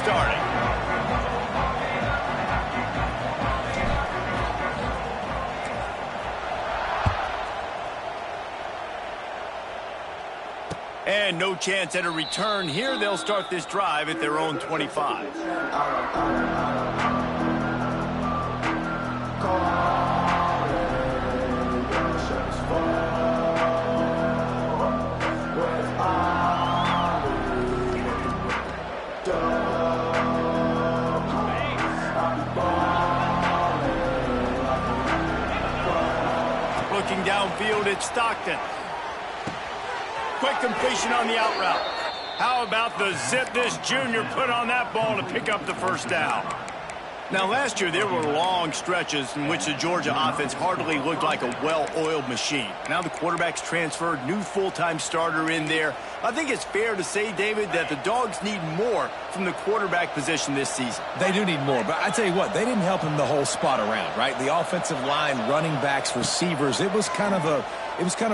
starting. And no chance at a return here. They'll start this drive at their own 25. Looking downfield, it's Stockton. Quick completion on the out route. How about the zip this junior put on that ball to pick up the first down? Now, last year, there were long stretches in which the Georgia offense hardly looked like a well-oiled machine. Now the quarterback's transferred, new full-time starter in there. I think it's fair to say, David, that the Dogs need more from the quarterback position this season. They do need more, but I tell you what, they didn't help him the whole spot around, right? The offensive line, running backs, receivers, it was kind of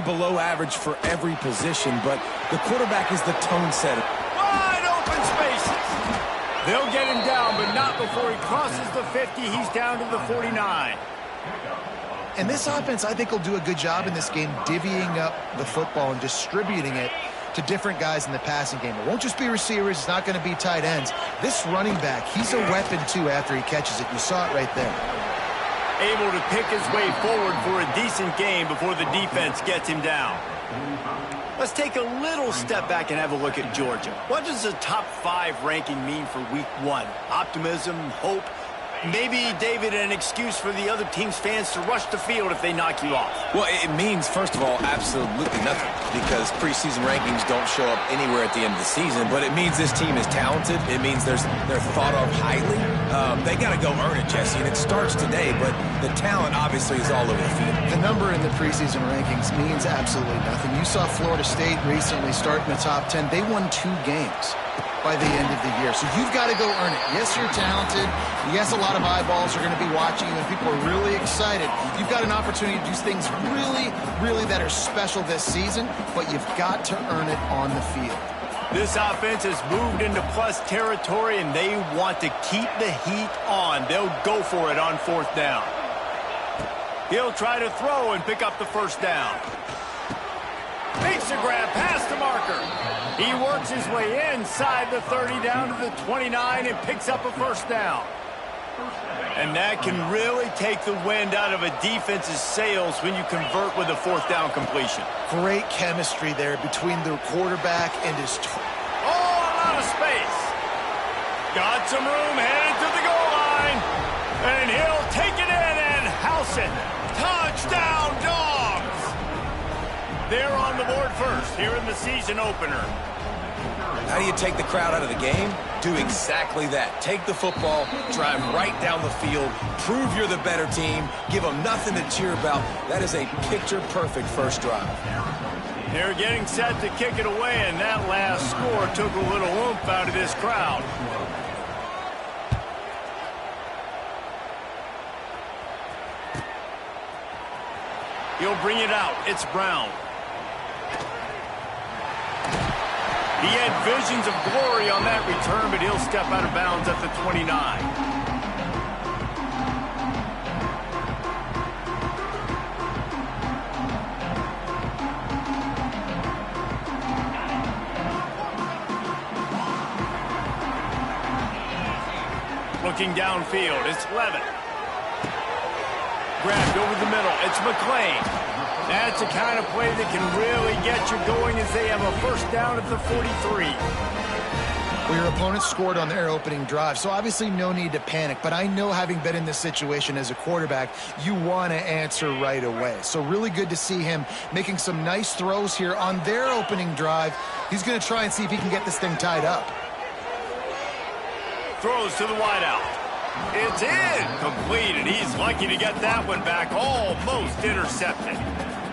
below average for every position, but the quarterback is the tone setter. Wide open spaces. They'll get him down, but not before he crosses the 50. He's down to the 49. And this offense, I think, will do a good job in this game divvying up the football and distributing it to different guys in the passing game. It won't just be receivers. It's not going to be tight ends. This running back, he's a weapon, too, after he catches it. You saw it right there. Able to pick his way forward for a decent game before the defense gets him down. Let's take a little step back and have a look at Georgia. What does the top 5 ranking mean for week 1? Optimism, hope, maybe, David, an excuse for the other team's fans to rush the field if they knock you off? Well, it means, first of all, absolutely nothing, because preseason rankings don't show up anywhere at the end of the season, but it means this team is talented. It means they're thought of highly. They got to go earn it, Jesse, and it starts today, but the talent obviously is all over the field. The number in the preseason rankings means absolutely nothing. You saw Florida State recently start in the top 10. They won 2 games by the end of the year. So you've got to go earn it. Yes, you're talented. Yes, a lot of eyeballs are going to be watching you, and people are really excited. You've got an opportunity to do things really that are special this season, but you've got to earn it on the field. This offense has moved into plus territory, and they want to keep the heat on. They'll go for it on 4th down. He'll try to throw and pick up the first down. Makes a grab past the marker. He works his way inside the 30 down to the 29 and picks up a first down. And that can really take the wind out of a defense's sails when you convert with a 4th down completion. Great chemistry there between the quarterback and his... Oh, a lot of space. Got some room headed to the goal line. And he'll take it in and house it. Touchdown, Dogs! They're on the board first here in the season opener. How do you take the crowd out of the game? Do exactly that. Take the football, drive right down the field, prove you're the better team, give them nothing to cheer about. That is a picture-perfect first drive. They're getting set to kick it away, and that last score took a little oomph out of this crowd. He'll bring it out. It's Brown. He had visions of glory on that return, but he'll step out of bounds at the 29. Looking downfield, it's Levitt. Grabbed over the middle, it's McClain. That's the kind of play that can really get you going as they have a first down at the 43. Well, your opponent scored on their opening drive, so obviously no need to panic. But I know, having been in this situation as a quarterback, you want to answer right away. So really good to see him making some nice throws here on their opening drive. He's going to try and see if he can get this thing tied up. Throws to the wideout. It's in. Complete, and he's lucky to get that one back. Almost intercepted.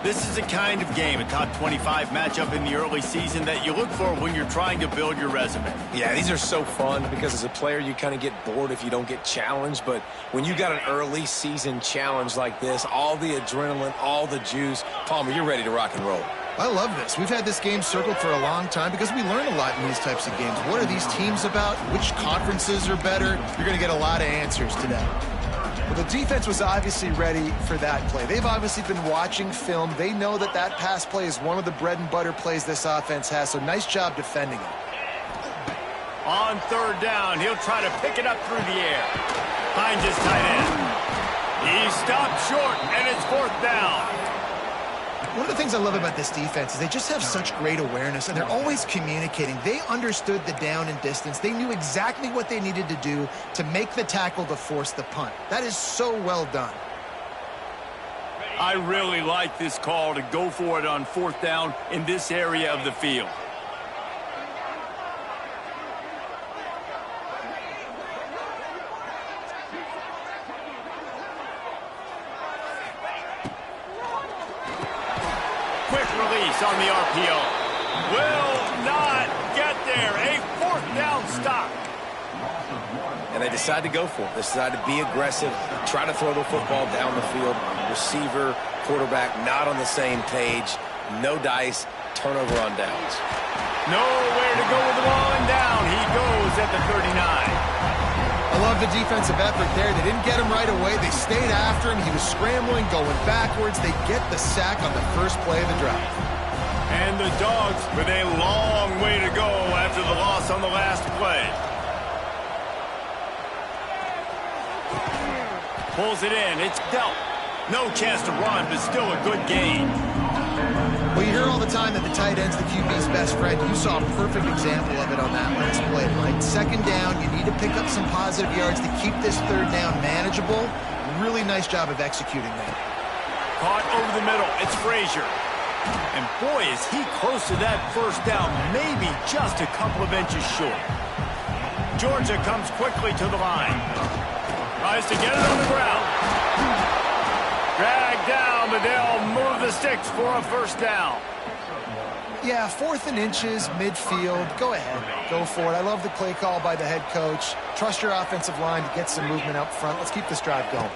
This is the kind of game, a top 25 matchup in the early season, that you look for when you're trying to build your resume. Yeah, these are so fun because as a player you kind of get bored if you don't get challenged, but when you got an early season challenge like this, all the adrenaline, all the juice, Palmer, you're ready to rock and roll. I love this. We've had this game circled for a long time because we learn a lot in these types of games. What are these teams about? Which conferences are better? You're going to get a lot of answers today. Well, the defense was obviously ready for that play. They've obviously been watching film. They know that that pass play is one of the bread and butter plays this offense has, so nice job defending it. On third down, he'll try to pick it up through the air. Finds his tight end. He stopped short, and it's fourth down. One of the things I love about this defense is they just have such great awareness, and they're always communicating. They understood the down and distance. They knew exactly what they needed to do to make the tackle to force the punt. That is so well done. I really like this call to go for it on fourth down in this area of the field. On the RPO. Will not get there. A fourth down stop. And they decide to go for it. They decide to be aggressive, try to throw the football down the field. Receiver, quarterback, not on the same page. No dice. Turnover on downs. Nowhere to go with the ball and down. He goes at the 39. I love the defensive effort there. They didn't get him right away. They stayed after him. He was scrambling, going backwards. They get the sack on the first play of the drive. And the Dogs with a long way to go after the loss on the last play. Pulls it in. It's dealt. No chance to run, but still a good gain. Well, you hear all the time that the tight end's the QB's best friend. You saw a perfect example of it on that last play, right? Second down, you need to pick up some positive yards to keep this third down manageable. Really nice job of executing that. Caught over the middle. It's Frazier. And boy, is he close to that first down, maybe just a couple of inches short. Georgia comes quickly to the line. Tries to get it on the ground. Dragged down, but they'll move the sticks for a first down. Yeah, 4th and inches, midfield. Go ahead. Go for it. I love the play call by the head coach. Trust your offensive line to get some movement up front. Let's keep this drive going.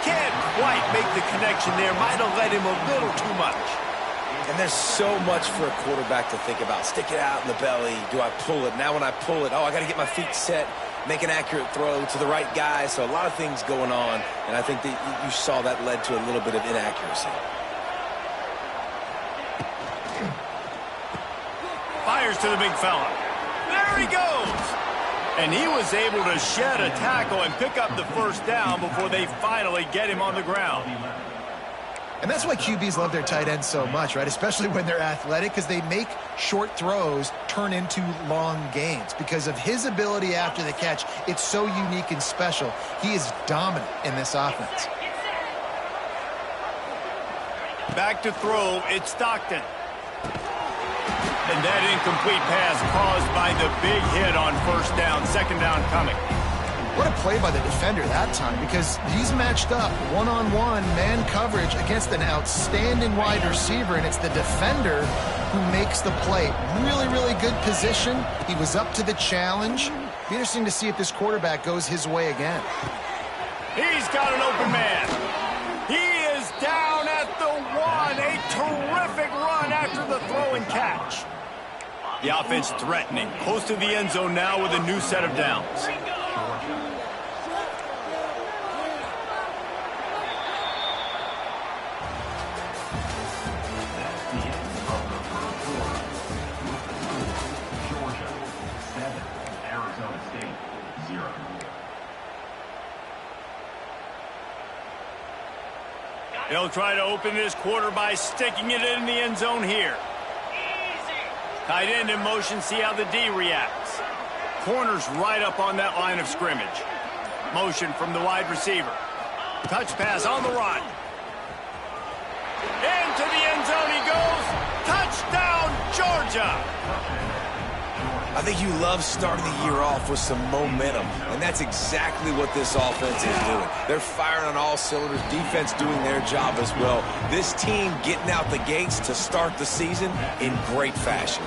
Can't quite make the connection there. Might have let him a little too much. And there's so much for a quarterback to think about. Stick it out in the belly. Do I pull it? Now when I pull it, oh, I got to get my feet set, make an accurate throw to the right guy. So a lot of things going on, and I think that you saw that led to a little bit of inaccuracy. Fires to the big fella. There he goes. And he was able to shed a tackle and pick up the first down before they finally get him on the ground. And that's why QBs love their tight ends so much, right? Especially when they're athletic, because they make short throws turn into long gains. Because of his ability after the catch, it's so unique and special. He is dominant in this offense. Back to throw, it's Stockton. And that incomplete pass caused by the big hit on first down, second down coming. What a play by the defender that time, because he's matched up one-on-one man coverage against an outstanding wide receiver, and it's the defender who makes the play. Really, really good position. He was up to the challenge. Be interesting to see if this quarterback goes his way again. He's got an open man. He is down at the 1. A terrific run after the throw and catch. The offense threatening, close to the end zone now with a new set of downs. They'll try to open this quarter by sticking it in the end zone here. Tight end in motion, see how the D reacts. Corner's right up on that line of scrimmage. Motion from the wide receiver. Touch pass on the run. Into the end zone he goes. Touchdown, Georgia. I think you love starting the year off with some momentum, and that's exactly what this offense is doing. They're firing on all cylinders, defense doing their job as well. This team getting out the gates to start the season in great fashion.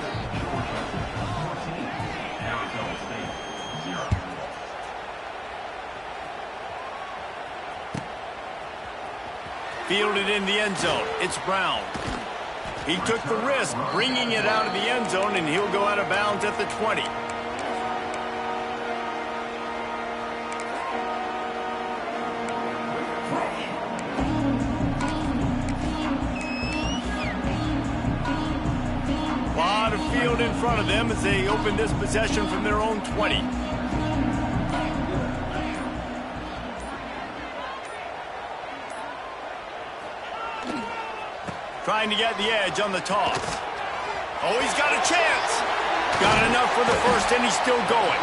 Fielded in the end zone. It's Brown. He took the risk bringing it out of the end zone, and he'll go out of bounds at the 20. A lot of field in front of them as they open this possession from their own 20. Trying to get the edge on the toss. Oh, he's got a chance. Got enough for the first, and he's still going.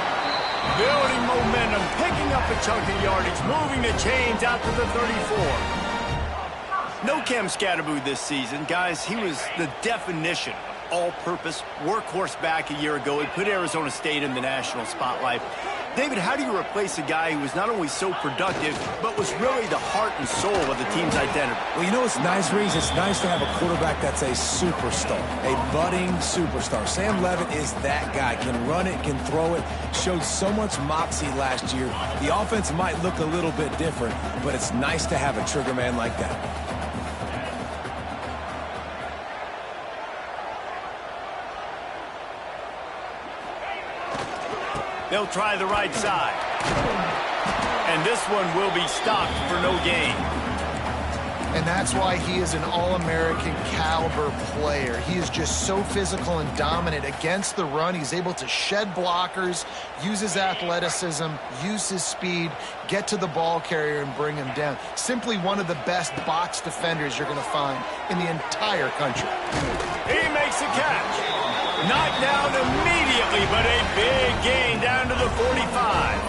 Building momentum, picking up a chunk of yardage, moving the chains out to the 34. No Cam Scatterboo this season. Guys, he was the definition of all-purpose workhorse back a year ago. He put Arizona State in the national spotlight. David, how do you replace a guy who was not only so productive, but was really the heart and soul of the team's identity? Well, you know what's nice, Reese? It's nice to have a quarterback that's a superstar, a budding superstar. Sam Levitt is that guy. Can run it, can throw it, showed so much moxie last year. The offense might look a little bit different, but it's nice to have a trigger man like that. They'll try the right side. And this one will be stopped for no gain. And that's why he is an All-American caliber player. He is just so physical and dominant against the run. He's able to shed blockers, use his athleticism, use his speed, get to the ball carrier and bring him down. Simply one of the best box defenders you're going to find in the entire country. He makes a catch. Knocked down immediately, but a big gain down to the 45.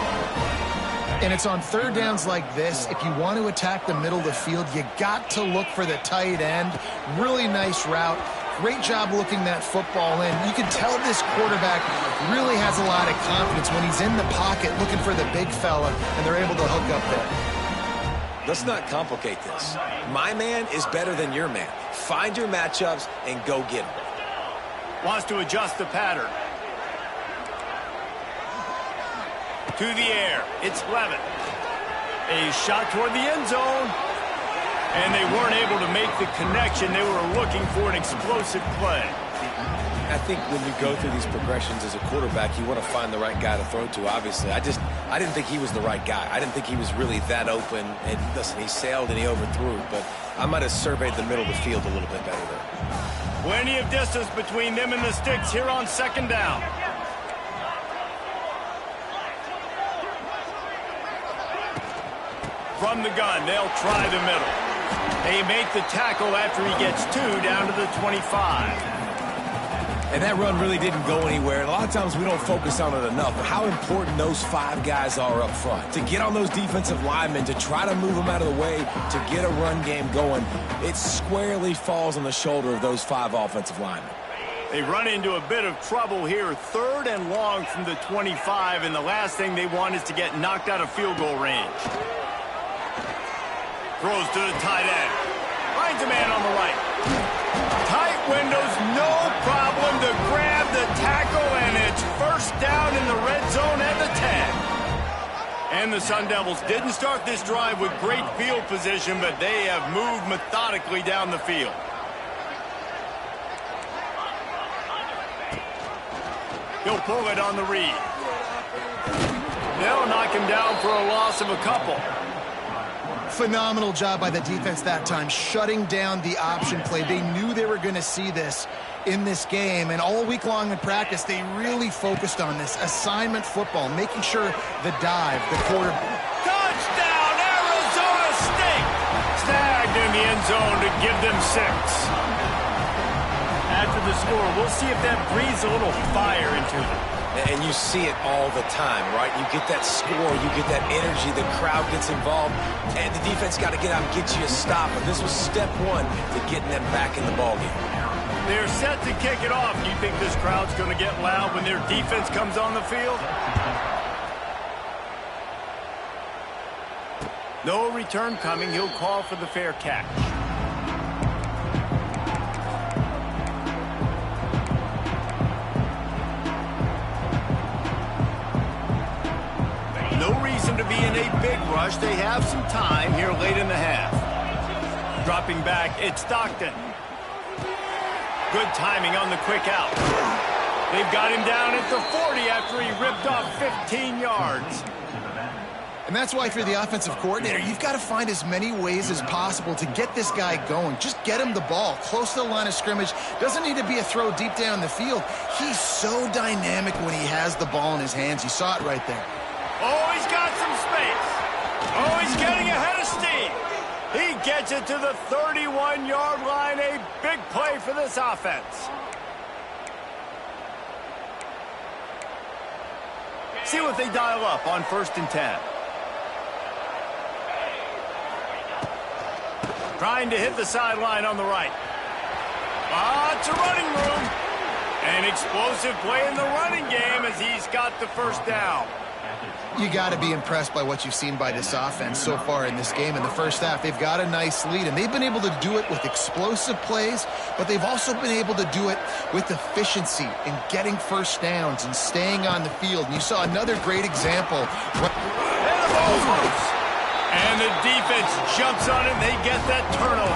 And it's on third downs like this. If you want to attack the middle of the field, you got to look for the tight end. Really nice route. Great job looking that football in. You can tell this quarterback really has a lot of confidence when he's in the pocket looking for the big fella, and they're able to hook up there. Let's not complicate this. My man is better than your man. Find your matchups and go get him. Wants to adjust the pattern. To the air. It's Levitt. A shot toward the end zone. And they weren't able to make the connection. They were looking for an explosive play. I think when you go through these progressions as a quarterback, you want to find the right guy to throw to, obviously. I didn't think he was the right guy. I didn't think he was really that open. And listen, he sailed and he overthrew, but I might have surveyed the middle of the field a little bit better there. Plenty of distance between them and the sticks here on second down. From the gun, they'll try the middle. They make the tackle after he gets 2 down to the 25. And that run really didn't go anywhere. And a lot of times we don't focus on it enough, but how important those 5 guys are up front. To get on those defensive linemen, to try to move them out of the way, to get a run game going, it squarely falls on the shoulder of those 5 offensive linemen. They run into a bit of trouble here, 3rd and long from the 25, and the last thing they want is to get knocked out of field goal range. Throws to the tight end. Finds a man on the right. Tight windows, no problem to grab the tackle, and it's first down in the red zone at the 10. And the Sun Devils didn't start this drive with great field position, but they have moved methodically down the field. He'll pull it on the read. They'll knock him down for a loss of a couple. Phenomenal job by the defense that time, shutting down the option play. They knew they were going to see this in this game, and all week long in practice, they really focused on this assignment football, making sure the dive, the quarter. Touchdown, Arizona State! Snagged in the end zone to give them 6. After the score, we'll see if that breathes a little fire into them. And you see it all the time, right? You get that score, you get that energy, the crowd gets involved, and the defense got to get out and get you a stop. But this was step 1 to getting them back in the ballgame. They're set to kick it off. Do you think this crowd's going to get loud when their defense comes on the field? No return coming. He'll call for the fair catch. No reason to be in a big rush. They have some time here late in the half. Dropping back, it's Stockton. Good timing on the quick out. They've got him down at the 40 after he ripped off 15 yards. And that's why, if you're the offensive coordinator, you've got to find as many ways as possible to get this guy going. Just get him the ball close to the line of scrimmage. Doesn't need to be a throw deep down the field. He's so dynamic when he has the ball in his hands. You saw it right there. Oh, he's got some space. Oh, he's getting ahead of steam. He gets it to the 31-yard line. A big play for this offense. See what they dial up on 1st and 10. Trying to hit the sideline on the right. Lots of running room. An explosive play in the running game as he's got the first down. You got to be impressed by what you've seen by this offense so far in this game. In the first half, they've got a nice lead, and they've been able to do it with explosive plays, but they've also been able to do it with efficiency and getting first downs and staying on the field. And you saw another great example. And the ball's loose. And the defense jumps on it, and they get that turnover.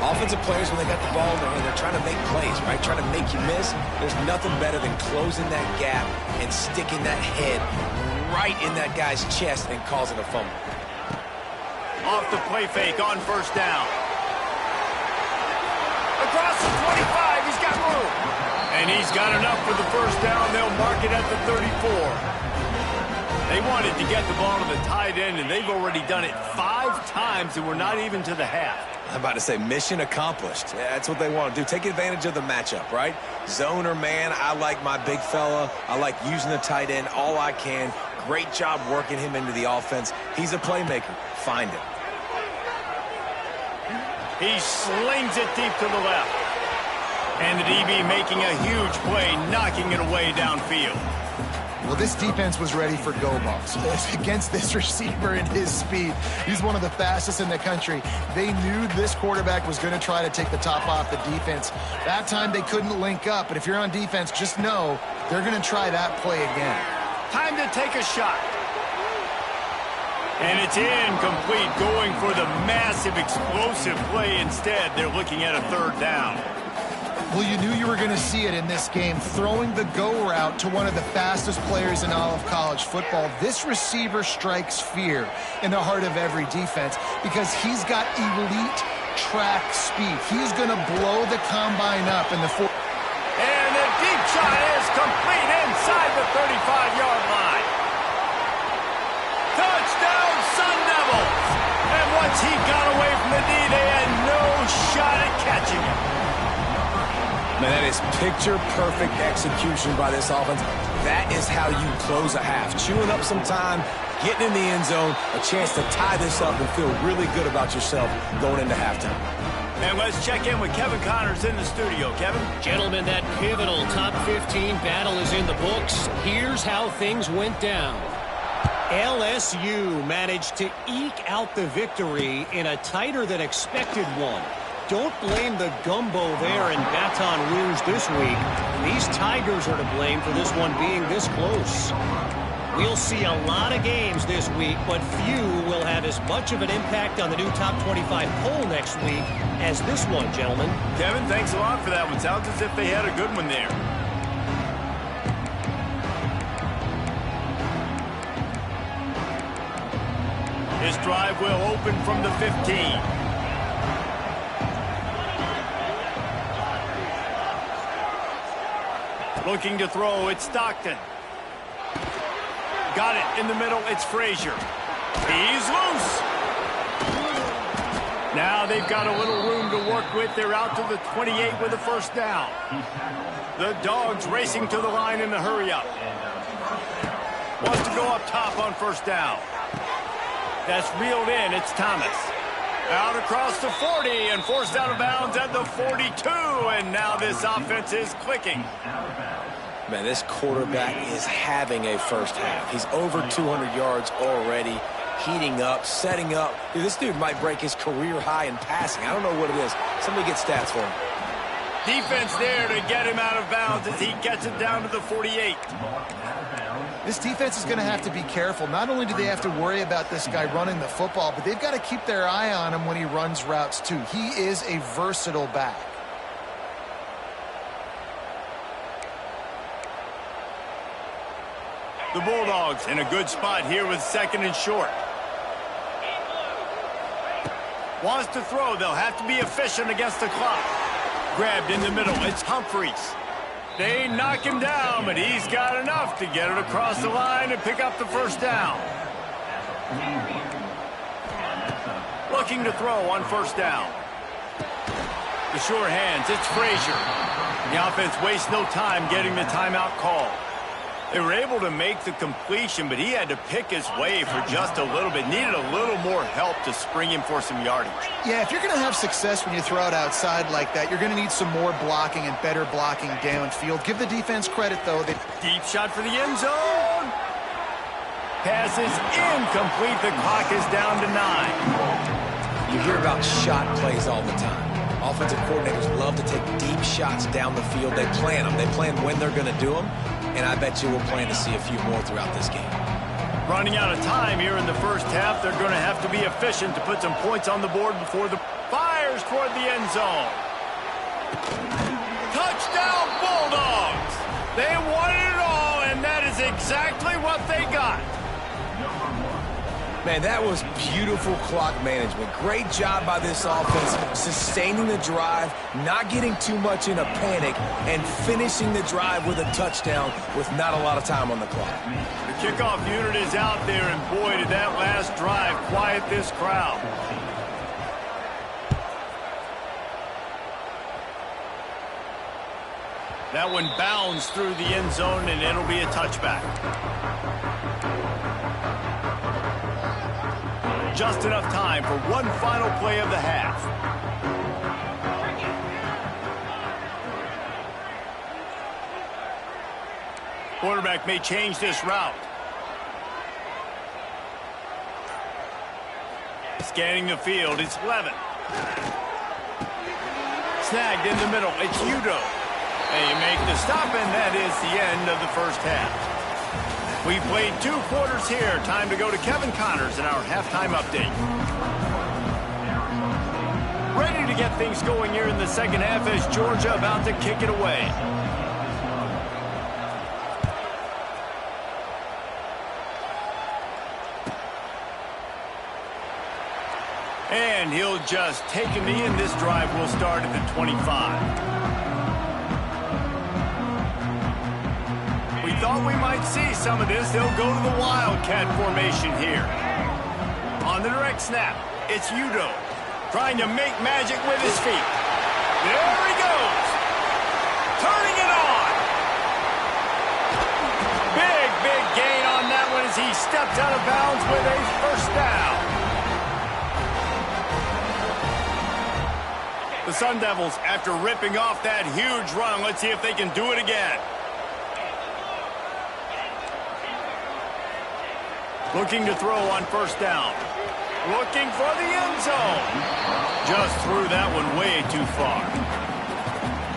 Offensive players, when they got the ball in their hand, they're trying to make plays, right? Trying to make you miss. There's nothing better than closing that gap and sticking that head right in that guy's chest and causing a fumble. Off the play fake on 1st down. Across the 25, he's got room. And he's got enough for the first down. They'll mark it at the 34. They wanted to get the ball to the tight end, and they've already done it 5 times, and we're not even to the half. I'm about to say mission accomplished. Yeah, that's what they want to do. Take advantage of the matchup, right? Zone or man, I like my big fella. I like using the tight end all I can. Great job working him into the offense. He's a playmaker. Find him. He slings it deep to the left. And the DB making a huge play, knocking it away downfield. Well, this defense was ready for go balls against this receiver and his speed. He's one of the fastest in the country. They knew this quarterback was going to try to take the top off the defense. That time they couldn't link up, but if you're on defense, just know they're going to try that play again. Time to take a shot. And it's incomplete, going for the massive explosive play instead. They're looking at a 3rd down. Well, you knew you were going to see it in this game, throwing the go route to one of the fastest players in all of college football. This receiver strikes fear in the heart of every defense because he's got elite track speed. He's going to blow the combine up in the 4th. And the deep shot is complete inside the 35-yard line. Touchdown, Sun Devils! And once he got away from the knee, they had no shot at catching him. Man, that is picture-perfect execution by this offense. That is how you close a half. Chewing up some time, getting in the end zone, a chance to tie this up and feel really good about yourself going into halftime. And let's check in with Kevin Connors in the studio. Kevin? Gentlemen, that pivotal top 15 battle is in the books. Here's how things went down. LSU managed to eke out the victory in a tighter than expected one. Don't blame the gumbo there in Baton Rouge this week. These Tigers are to blame for this one being this close. We'll see a lot of games this week, but few will have as much of an impact on the new top 25 poll next week as this one, gentlemen. Kevin, thanks a lot for that one. Sounds as if they had a good one there. This drive will open from the 15. Looking to throw, it's Stockton. Got it in the middle, it's Frazier. He's loose. Now they've got a little room to work with. They're out to the 28 with a 1st down. The Dogs racing to the line in the hurry-up. Wants to go up top on 1st down. That's reeled in, it's Thomas. Out across the 40 and forced out of bounds at the 42. And now this offense is clicking. Man, this quarterback is having a first half. He's over 200 yards already, heating up, setting up. Dude, this dude might break his career high in passing. I don't know what it is. Somebody get stats for him. Defense there to get him out of bounds as he gets it down to the 48. This defense is going to have to be careful. Not only do they have to worry about this guy running the football, but they've got to keep their eye on him when he runs routes too. He is a versatile back. The Bulldogs in a good spot here with 2nd and short. Wants to throw. They'll have to be efficient against the clock. Grabbed in the middle. It's Humphreys. They knock him down, but he's got enough to get it across the line and pick up the first down. Looking to throw on first down. The sure hands. It's Frazier. The offense wastes no time getting the timeout call. They were able to make the completion, but he had to pick his way for just a little bit. Needed a little more help to spring him for some yardage. Yeah, if you're going to have success when you throw it outside like that, you're going to need some more blocking and better blocking downfield. Give the defense credit, though. Deep shot for the end zone. Pass is incomplete. The clock is down to 9. You hear about shot plays all the time. Offensive coordinators love to take deep shots down the field. They plan them. They plan when they're going to do them. And I bet you we'll plan to see a few more throughout this game. Running out of time here in the first half. They're going to have to be efficient to put some points on the board before the fires toward the end zone. Touchdown, Bulldogs! They wanted it all, and that is exactly what they got. Man, that was beautiful clock management. Great job by this offense, sustaining the drive, not getting too much in a panic, and finishing the drive with a touchdown with not a lot of time on the clock. The kickoff unit is out there, and boy, did that last drive quiet this crowd. That one bounds through the end zone, and it'll be a touchback. Just enough time for one final play of the half. Quarterback may change this route. Scanning the field, it's Levin. Snagged in the middle, it's Udo. And you make the stop, and that is the end of the first half. We've played 2 quarters here. Time to go to Kevin Connors in our halftime update. Ready to get things going here in the second half as Georgia about to kick it away. And he'll just take him in. This drive will start at the 25. Thought we might see some of this. They'll go to the Wildcat formation here. On the direct snap, it's Udo trying to make magic with his feet. There he goes. Turning it on. Big gain on that one as he stepped out of bounds with a first down. The Sun Devils, after ripping off that huge run, let's see if they can do it again. Looking to throw on first down. Looking for the end zone. Just threw that one way too far.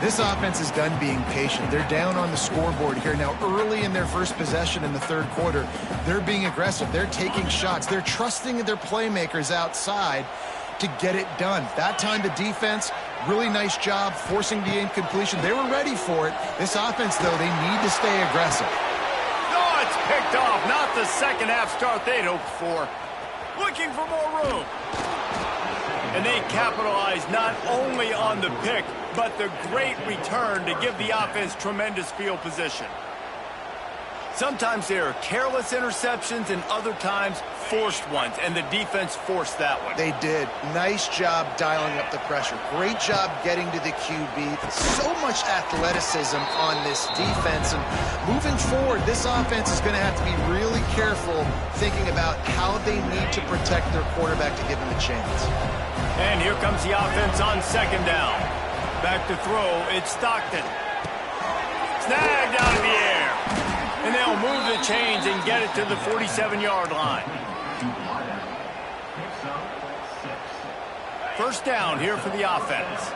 This offense is done being patient. They're down on the scoreboard here. Now, early in their first possession in the third quarter, they're being aggressive. They're taking shots. They're trusting their playmakers outside to get it done. That time, the defense, really nice job forcing the incompletion. They were ready for it. This offense, though, they need to stay aggressive. It's picked off. Not the second half start they'd hoped for. Looking for more room. And they capitalize not only on the pick, but the great return to give the offense tremendous field position. Sometimes there are careless interceptions and other times forced ones, and the defense forced that one. They did. Nice job dialing up the pressure. Great job getting to the QB. So much athleticism on this defense. And moving forward, this offense is going to have to be really careful thinking about how they need to protect their quarterback to give him a chance. And here comes the offense on second down. Back to throw, it's Stockton. Snagged out of the air. And they'll move the chains and get it to the 47-yard line. First down here for the offense.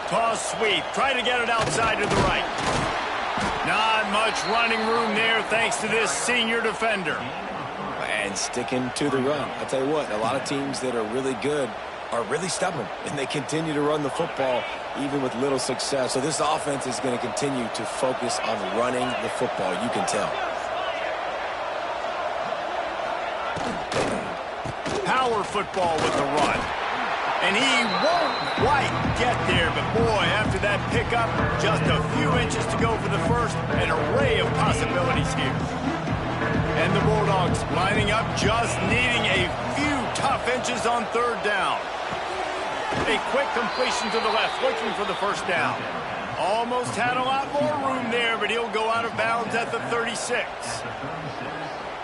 Toss sweep. Try to get it outside to the right. Not much running room there thanks to this senior defender. And sticking to the run. I'll tell you what, a lot of teams that are really good are really stubborn, and they continue to run the football even with little success. So this offense is going to continue to focus on running the football. You can tell. Power football with the run. And he won't quite get there, but boy, after that pickup, just a few inches to go for the first, an array of possibilities here. And the Bulldogs lining up, just needing a few tough inches on third down. A quick completion to the left, looking for the first down. Almost had a lot more room there, but he'll go out of bounds at the 36.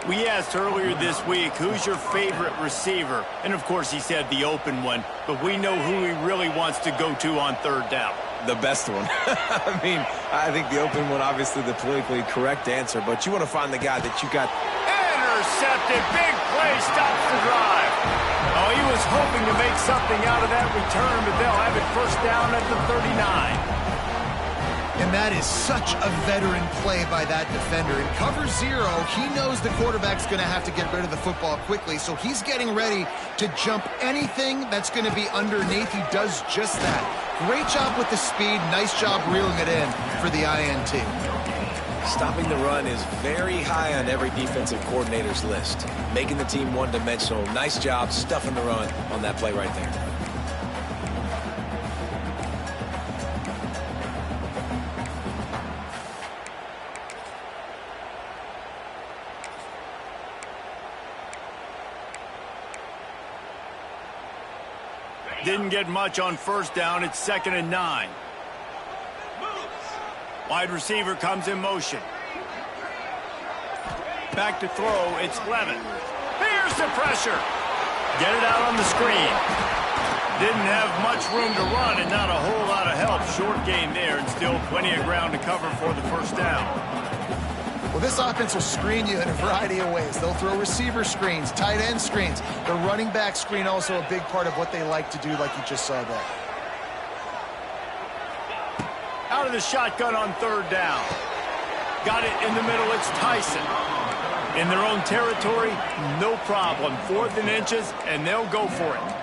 We asked earlier this week, who's your favorite receiver? And, of course, he said the open one, but we know who he really wants to go to on third down. The best one. I mean, I think the open one, obviously the politically correct answer, but you want to find the guy that you got. Intercepted. Big play stops the drive. Oh, he was hoping to make something out of that return, but they'll have it first down at the 39. And that is such a veteran play by that defender. In cover zero, he knows the quarterback's going to have to get rid of the football quickly, so he's getting ready to jump anything that's going to be underneath. He does just that. Great job with the speed. Nice job reeling it in for the INT. Stopping the run is very high on every defensive coordinator's list. Making the team one-dimensional. Nice job stuffing the run on that play right there. Didn't get much on first down. It's 2nd and 9. Wide receiver comes in motion. Back to throw. It's Levin. Here's the pressure. Get it out on the screen. Didn't have much room to run and not a whole lot of help. Short gain there and still plenty of ground to cover for the first down. Well, this offense will screen you in a variety of ways. They'll throw receiver screens, tight end screens. The running back screen also a big part of what they like to do, like you just saw there. Out of the shotgun on third down. Got it in the middle. It's Tyson. In their own territory, no problem. 4th and inches, and they'll go for it.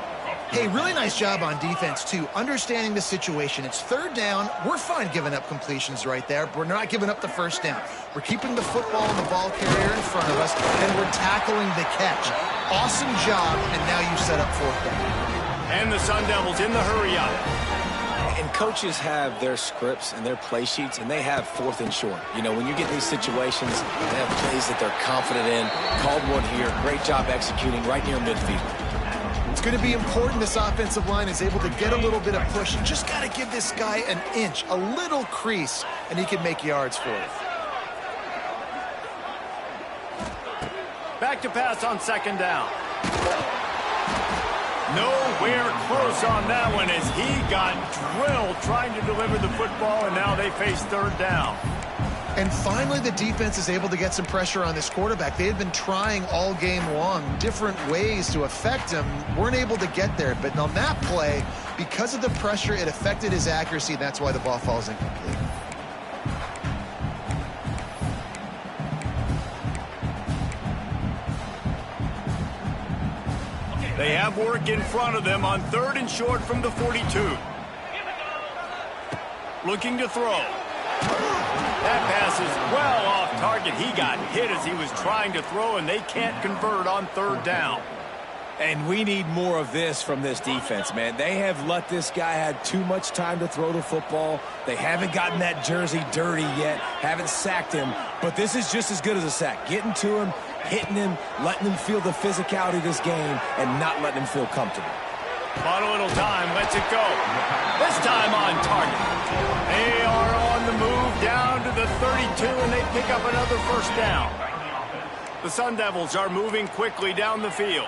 Hey, really nice job on defense, too. Understanding the situation. It's third down. We're fine giving up completions right there. We're not giving up the first down. We're keeping the football and the ball carrier in front of us, and we're tackling the catch. Awesome job, and now you set up 4th down. And the Sun Devils in the hurry-up. And coaches have their scripts and their play sheets, and they have 4th and short. You know, when you get these situations, they have plays that they're confident in. Called one here. Great job executing right near midfield. It's going to be important this offensive line is able to get a little bit of push. You just got to give this guy an inch, a little crease, and he can make yards for it. Back to pass on 2nd down. Nowhere close on that one as he got drilled trying to deliver the football, and now they face 3rd down. And finally, the defense is able to get some pressure on this quarterback. They had been trying all game long different ways to affect him. Weren't able to get there. But on that play, because of the pressure, it affected his accuracy. That's why the ball falls incomplete. They have work in front of them on 3rd and short from the 42. Looking to throw. That pass is well off target. He got hit as he was trying to throw, and they can't convert on 3rd down. And we need more of this from this defense, man. They have let this guy have too much time to throw the football. They haven't gotten that jersey dirty yet, haven't sacked him. But this is just as good as a sack. Getting to him, hitting him, letting him feel the physicality of this game, and not letting him feel comfortable. On a little time, lets it go. This time on target. They are on the move down to the 32, and they pick up another first down. The Sun Devils are moving quickly down the field.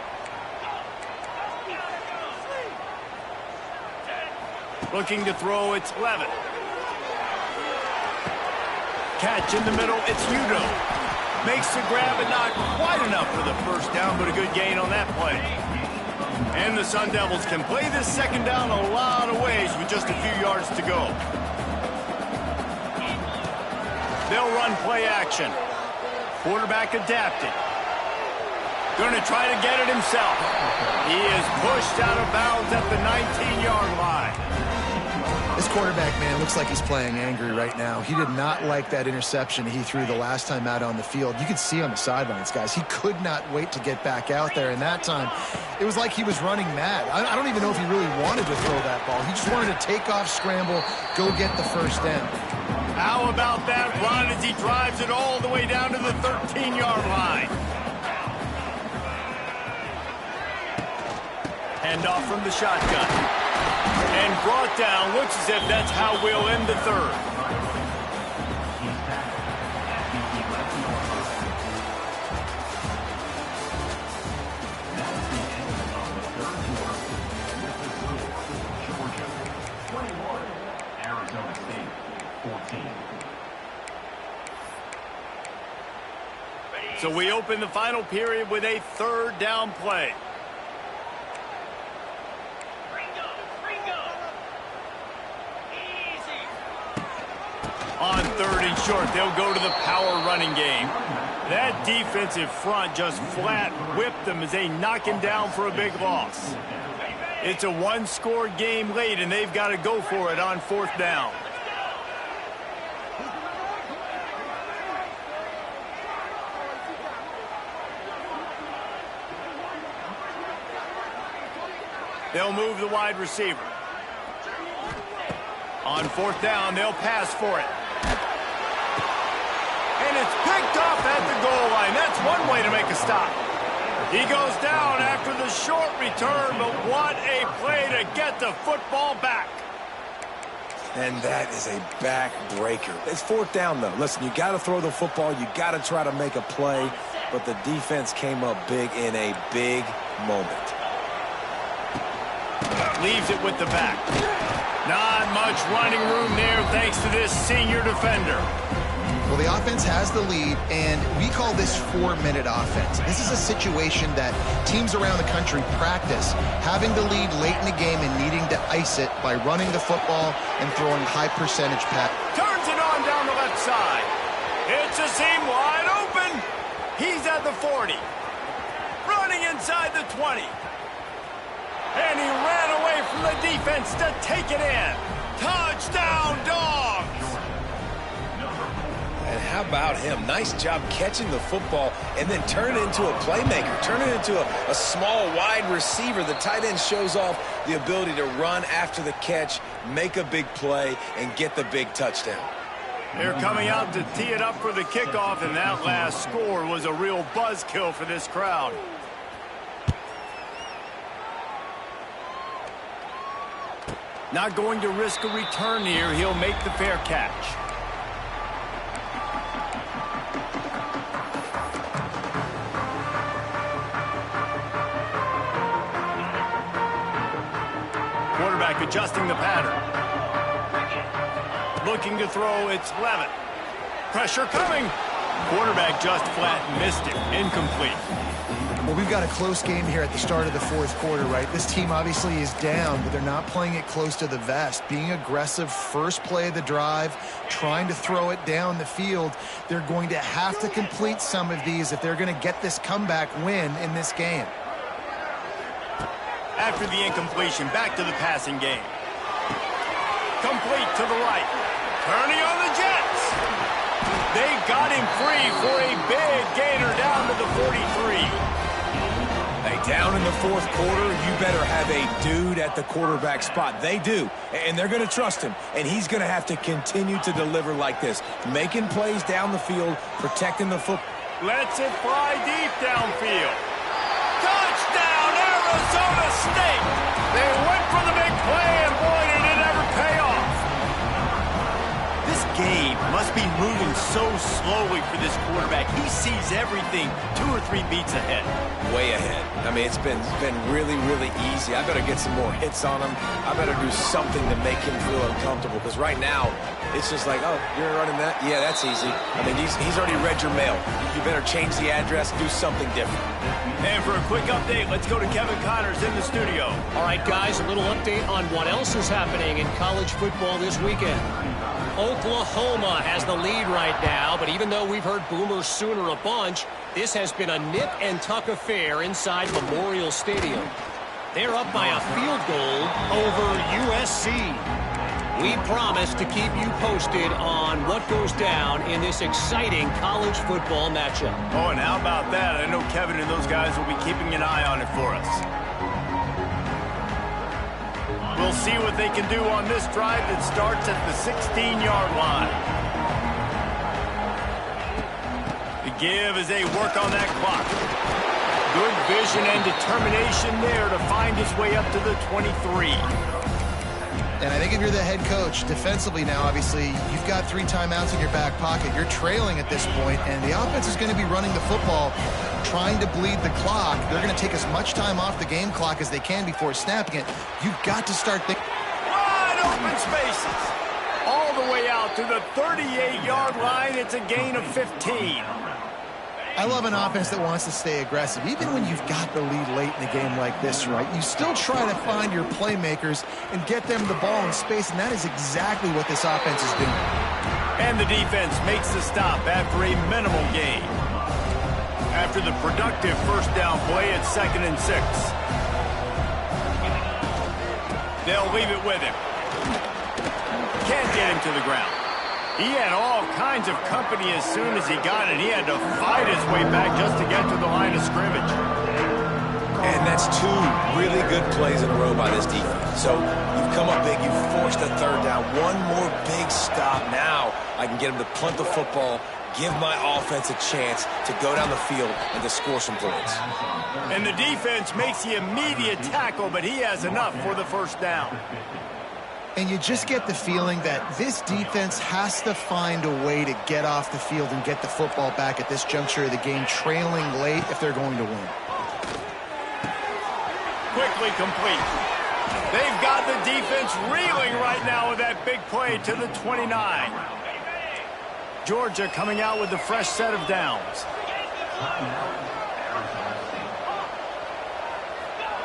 Looking to throw, it's Levin. Catch in the middle, it's Udo. Makes the grab and not quite enough for the first down, but a good gain on that play. And the Sun Devils can play this 2nd down a lot of ways with just a few yards to go. They'll They'll run play action. Quarterback adapted. Going to try to get it himself. He is pushed out of bounds at the 19-yard line. This quarterback, man, looks like he's playing angry right now. He did not like that interception he threw the last time out on the field. You could see on the sidelines, guys. He could not wait to get back out there. And that time, it was like he was running mad. I don't even know if he really wanted to throw that ball. He just wanted to take off, scramble, go get the first down. How about that run as he drives it all the way down to the 13-yard line? Handoff from the shotgun. And brought down. Looks as if that's how we'll end the third. Arizona State, 14. So we open the final period with a third down play. On third and short, they'll go to the power running game. That defensive front just flat whipped them as they knock him down for a big loss. It's a one-score game late, and they've got to go for it on fourth down. They'll move the wide receiver. On fourth down, they'll pass for it. And it's picked off at the goal line. That's one way to make a stop. He goes down after the short return, but what a play to get the football back. And that is a backbreaker. It's fourth down, though. Listen, you got to throw the football. You got to try to make a play. But the defense came up big in a big moment. Leaves it with the back. Not much running room there thanks to this senior defender. Well, the offense has the lead, and we call this 4-minute offense. This is a situation that teams around the country practice, having the lead late in the game and needing to ice it by running the football and throwing high-percentage passes. Turns it on down the left side. It's a seam wide open. He's at the 40. Running inside the 20. And he ran away from the defense to take it in. Touchdown, Dogs! And how about him? Nice job catching the football and then turn it into a playmaker. Turn it into a small wide receiver. The tight end shows off the ability to run after the catch, make a big play, and get the big touchdown. They're coming out to tee it up for the kickoff, and that last score was a real buzzkill for this crowd. Not going to risk a return here. He'll make the fair catch. Quarterback adjusting the pattern. Looking to throw, it's Levitt. Pressure coming. Quarterback just flat missed it. Incomplete. Well, we've got a close game here at the start of the fourth quarter, right? This team obviously is down, but they're not playing it close to the vest. Being aggressive, first play of the drive, trying to throw it down the field. They're going to have to complete some of these if they're going to get this comeback win in this game. After the incompletion, back to the passing game. Complete to the right. Turning on the Jets. They got him free for a big gainer down to the 43. Hey, down in the fourth quarter, you better have a dude at the quarterback spot. They do, and they're going to trust him, and he's going to have to continue to deliver like this, making plays down the field, protecting the football. Lets it fly deep downfield. Touchdown, Arizona State! They went for the big play, and boy, did it ever pay off. This game must be moving so slowly for this quarterback. He sees everything 2 or 3 beats ahead. Way ahead. I mean, it's been really, really easy. I better get some more hits on him. I better do something to make him feel uncomfortable, because right now, it's just like, oh, you're running that? Yeah, that's easy. I mean, he's already read your mail. You better change the address, do something different. And for a quick update, let's go to Kevin Connors in the studio. All right, guys, a little update on what else is happening in college football this weekend. Oklahoma has the lead right now, but even though we've heard Boomer Sooner a bunch, this has been a nip-and-tuck affair inside Memorial Stadium. They're up by a field goal over USC. We promise to keep you posted on what goes down in this exciting college football matchup. Oh, and how about that? I know Kevin and those guys will be keeping an eye on it for us. We'll see what they can do on this drive that starts at the 16-yard line. The give as they work on that clock. Good vision and determination there to find his way up to the 23. And I think if you're the head coach, defensively now, obviously, you've got 3 timeouts in your back pocket. You're trailing at this point, and the offense is going to be running the football, trying to bleed the clock. They're going to take as much time off the game clock as they can before snapping it. You've got to start thinking. Wide open spaces. All the way out to the 38-yard line. It's a gain of 15. I love an offense that wants to stay aggressive. Even when you've got the lead late in the game like this, right, you still try to find your playmakers and get them the ball in space, and that is exactly what this offense is doing. And the defense makes the stop after a minimal gain. After the productive first down play, it's 2nd and 6. They'll leave it with him. Can't get him to the ground. He had all kinds of company as soon as he got it. He had to fight his way back just to get to the line of scrimmage. And that's 2 really good plays in a row by this defense. So you've come up big, you've forced a 3rd down. One more big stop. Now I can get him to punt the football, give my offense a chance to go down the field and to score some points. And the defense makes the immediate tackle, but he has enough for the first down. And you just get the feeling that this defense has to find a way to get off the field and get the football back at this juncture of the game, trailing late if they're going to win. Quickly complete. They've got the defense reeling right now with that big play to the 29. Georgia coming out with a fresh set of downs.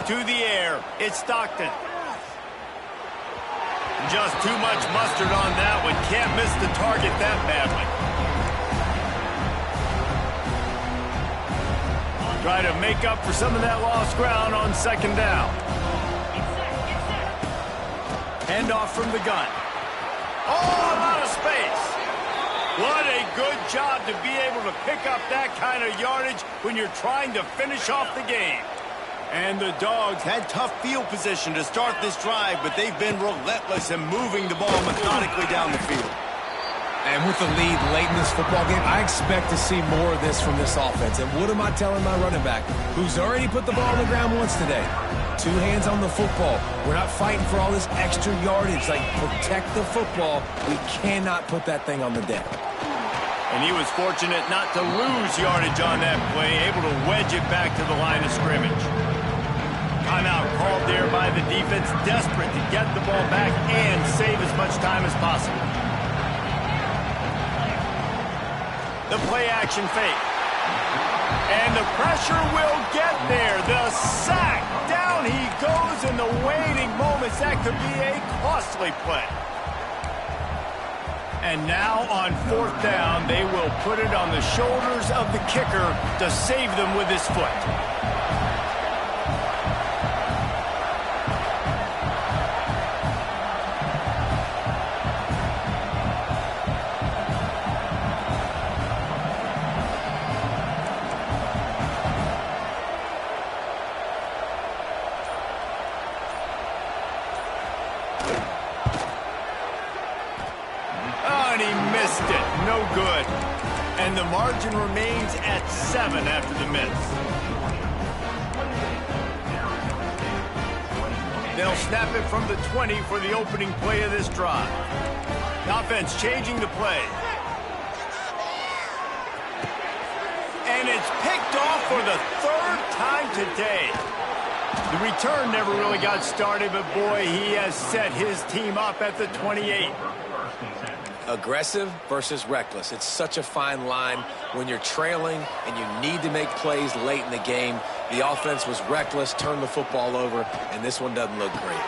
To the air, it's Stockton. Just too much mustard on that one. Can't miss the target that badly. Try to make up for some of that lost ground on 2nd down. Handoff from the gun. Oh, a lot of space. What a good job to be able to pick up that kind of yardage when you're trying to finish off the game. And the Dogs had tough field position to start this drive, but they've been relentless in moving the ball methodically down the field. And with the lead late in this football game, I expect to see more of this from this offense. And what am I telling my running back, who's already put the ball on the ground once today? 2 hands on the football. We're not fighting for all this extra yardage. Like, protect the football. We cannot put that thing on the deck. And he was fortunate not to lose yardage on that play, able to wedge it back to the line of scrimmage. Timeout called there by the defense, desperate to get the ball back and save as much time as possible. The play action fake. And the pressure will get there. The sack. Down he goes in the waiting moments. That could be a costly play. And now on 4th down, they will put it on the shoulders of the kicker to save them with his foot. No good. And the margin remains at 7 after the miss. They'll snap it from the 20 for the opening play of this drive. The offense changing the play. And it's picked off for the 3rd time today. The return never really got started, but boy, he has set his team up at the 28. Aggressive versus reckless. It's such a fine line when you're trailing and you need to make plays late in the game. The offense was reckless, turned the football over, and this one doesn't look great.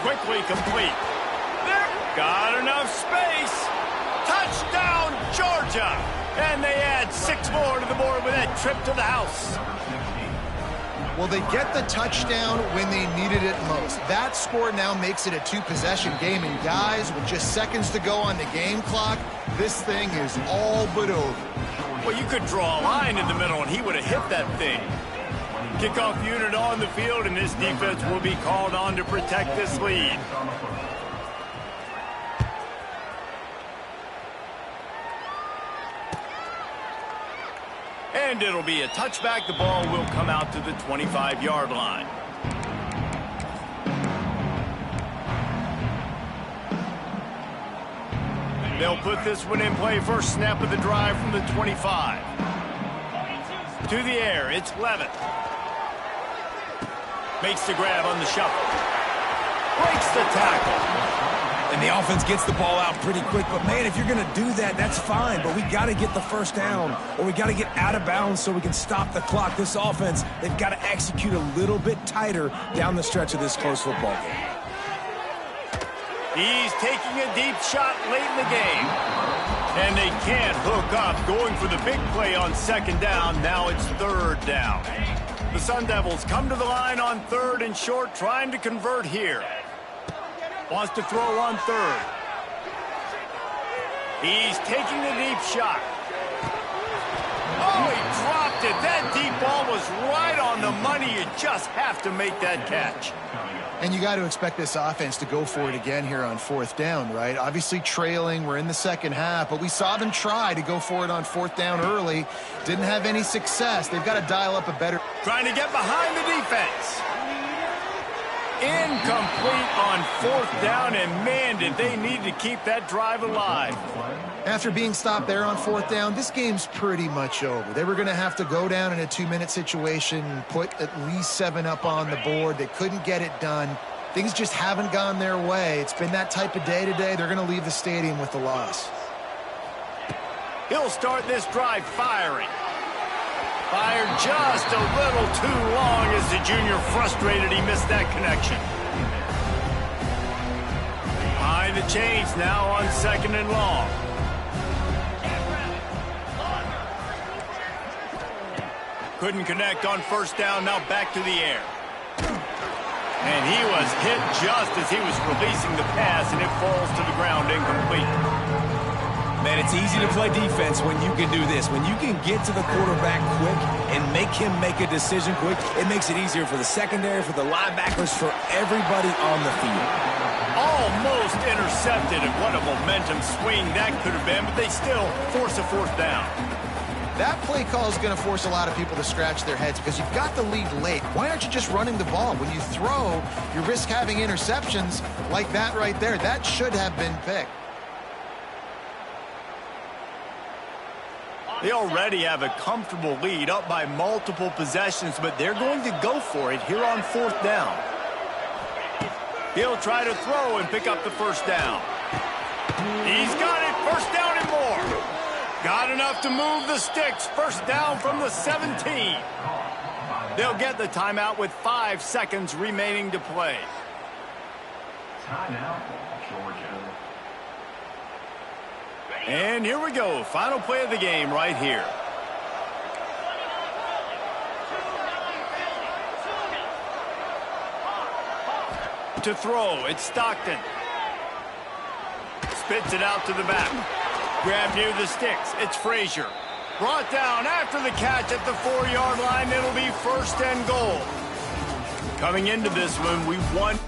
Quickly complete. There, Got enough space. Touchdown, Georgia. And they add 6 more to the board with that trip to the house. Well, they get the touchdown when they needed it most. That score now makes it a 2-possession game. And guys, with just seconds to go on the game clock, this thing is all but over. Well, you could draw a line in the middle, and he would have hit that thing. Kickoff unit on the field, and this defense will be called on to protect this lead. And it'll be a touchback. The ball will come out to the 25-yard line. They'll put this one in play. First snap of the drive from the 25. To the air, it's Levitt. Makes the grab on the shuffle. Breaks the tackle. And the offense gets the ball out pretty quick. But, man, if you're going to do that, that's fine. But we got to get the first down, or we got to get out of bounds so we can stop the clock. This offense, they've got to execute a little bit tighter down the stretch of this close football game. He's taking a deep shot late in the game. And they can't hook up. Going for the big play on second down. Now it's third down. The Sun Devils come to the line on third and short, trying to convert here. Wants to throw on third. He's taking the deep shot. Oh, he dropped it. That deep ball was right on the money. You just have to make that catch. And you got to expect this offense to go for it again here on fourth down, right? Obviously trailing. We're in the second half, but we saw them try to go for it on fourth down early. Didn't have any success. They've got to dial up a better... Trying to get behind the defense. Incomplete on fourth down, and man, did they need to keep that drive alive. After being stopped there on fourth down, this game's pretty much over. They were going to have to go down in a 2-minute situation and put at least 7 up on the board. They couldn't get it done. Things just haven't gone their way. It's been that type of day today. They're going to leave the stadium with the loss. He'll start this drive firing. Fired just a little too long as the junior frustrated he missed that connection. Behind the chains now on second and long. Couldn't connect on first down, now back to the air. And he was hit just as he was releasing the pass, and it falls to the ground incomplete. Man, it's easy to play defense when you can do this. When you can get to the quarterback quick and make him make a decision quick, it makes it easier for the secondary, for the linebackers, for everybody on the field. Almost intercepted, and what a momentum swing that could have been, but they still force a fourth down. That play call is going to force a lot of people to scratch their heads because you've got the lead late. Why aren't you just running the ball? When you throw, you risk having interceptions like that right there. That should have been picked. They already have a comfortable lead, up by multiple possessions, but they're going to go for it here on fourth down. He'll try to throw and pick up the first down. He's got it, first down and more. Got enough to move the sticks, first down from the 17. They'll get the timeout with 5 seconds remaining to play. Timeout, Georgia. And here we go. Final play of the game right here. To throw, it's Stockton. Spits it out to the back. Grab near the sticks. It's Frazier. Brought down after the catch at the 4-yard line. It'll be first and goal. Coming into this one, we won.